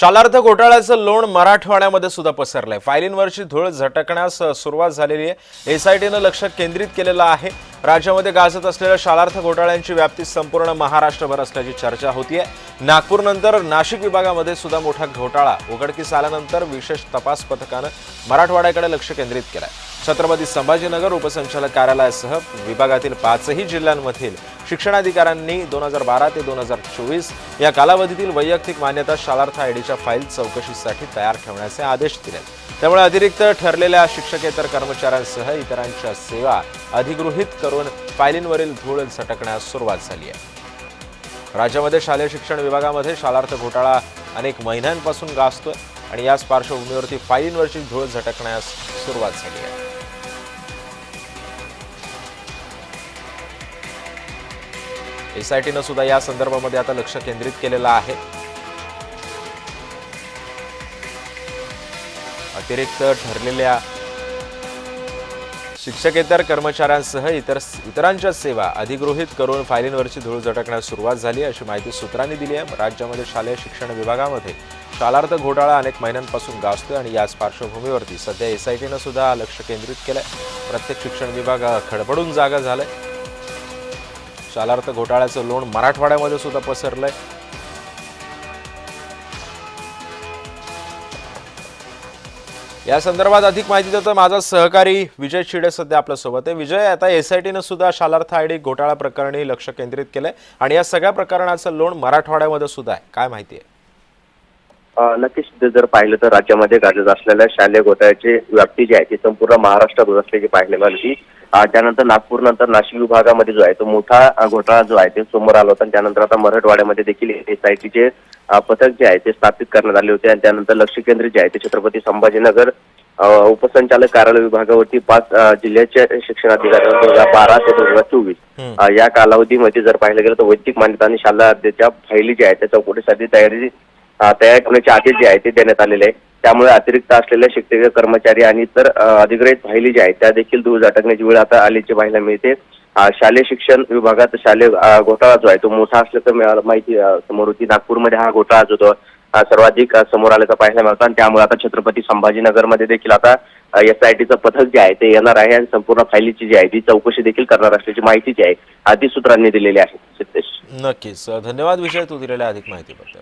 शालार्थ घोटाळ्याचं लोण मराठवाड्यामध्ये सुद्धा पसरलंय। फायलींवरची धूळ झटकण्यास सुरुवात झालेली आहे। एसआयटीनं लक्ष केंद्रित केलेलं आहे। राज्यामध्ये गाजत असलेल्या शालार्थ घोटाळ्यांची व्याप्ती संपूर्ण महाराष्ट्रभर असल्याची चर्चा होतीये। नागपूरनंतर नाशिक विभागामध्ये सुद्धा मोठा घोटाळा उघडकीस आल्यानंतर विशेष तपास पथकानं मराठवाड्याकडे लक्ष केंद्रित केलंय। छत्रपती संभाजीनगर उपसंचालक कार्यालयासह विभागातील 5ही जिल्ह्यांमधील शिक्षणाधिकाऱ्यांनी 2012 ते 2024 या कालावधीतील वैयक्तिक मान्यता शालार्थ आयडीच्या फाईल चौकशीसाठी तयार ठेवण्याचे आदेश दिले। त्यामुळे अतिरिक्त ठरलेल्या शिक्षकेतर कर्मचाऱ्यांसह इतरांच्या सेवा अधिगृहीत करून फाईलींवरील धूळ झटकण्यास सुरुवात झाली आहे। राज्यामध्ये शालेय शिक्षण विभागामध्ये शालार्थ घोटाळा अनेक महिन्यांपासून गाजतोय आणि याच पार्श्वभूमीवरती फाईलींवरची धूळ झटकण्यास सुरुवात झाली आहे। एसआयटीनं सुद्धा या संदर्भामध्ये आता लक्ष केंद्रित केलेलं आहे। अतिरिक्त ठरलेल्या शिक्षकेतर कर्मचाऱ्यांसह इतरांच्या सेवा अधिगृहीत करून फाईलींवरची धूळ झटकण्यास सुरुवात झाली अशी माहिती सूत्रांनी दिली आहे। राज्यामध्ये शालेय शिक्षण विभागामध्ये शालार्थ घोटाळा अनेक महिन्यांपासून गाजतोय आणि याच पार्श्वभूमीवरती सध्या एसआयटीनं सुद्धा लक्ष केंद्रित केलंय। प्रत्येक शिक्षण विभाग खडबडून जागा झालाय। शालार्थ घोटाळ्याचं लोण मराठवाड्यामध्ये सुद्धा पसरलंय। या संदर्भात अधिक माहिती देतो माझा सहकारी विजय शिडे सध्या आपल्या सोबत आहे। विजय, आता एसआयटीनं सुद्धा शालार्थ आयडी घोटाळा प्रकरणी लक्ष केंद्रित केलंय आणि या सगळ्या प्रकरणाचं लोण मराठवाड्यामध्ये सुद्धा आहे, काय माहिती आहे? नक्कीच जर पाहिलं तर राज्यामध्ये गाजत असलेल्या शालेय घोटाळ्याची व्याप्ती जी आहे ती संपूर्ण महाराष्ट्रात असल्याची पाहायला मिळाली। त्यानंतर नागपूर नंतर नाशिक विभागामध्ये जो आहे तो मोठा घोटाळा जो आहे ते समोर आला होता। त्यानंतर आता मराठवाड्यामध्ये देखील एसआयटीचे पथक जे आहे ते स्थापित करण्यात आले होते आणि त्यानंतर लक्ष केंद्रित जे आहे ते छत्रपती संभाजीनगर उपसंचालक कार्यालय विभागावरती 5 जिल्ह्याच्या शिक्षणाधिकारी 2012 ते 2024 या कालावधीमध्ये जर पाहिलं गेलं तर वैयक्तिक मान्यता आणि शालार्थच्या फायली जी आहे त्या चौकशीसाठी तयार करण्याचे आदेश जे आहे ते देण्यात आलेले आहे। त्यामुळे अतिरिक्त असलेल्या शिक्षक कर्मचारी आणि इतर अधिग्रहित फायली ज्या आहेत त्या देखील धूळ झटकण्याची वेळ आता आल्याची पाहायला मिळते। शालेय शिक्षण विभागात शालेय घोटाळा जो आहे तो मोठा असल्याचं माहिती समोर होती। नागपूरमध्ये हा घोटाळा जो तो सर्वाधिक समोर आल्याचा पाहायला मिळतो आणि त्यामुळे आता छत्रपती संभाजीनगरमध्ये देखील आता एसआयटीचं पथक जे आहे ते येणार आहे आणि संपूर्ण फायलीची जी आहे ती चौकशी देखील करणार असल्याची माहिती जी आहे ती सूत्रांनी दिलेली आहे। सिद्धेश, नक्कीच धन्यवाद विजय, तू दिलेल्या अधिक माहितीबद्दल।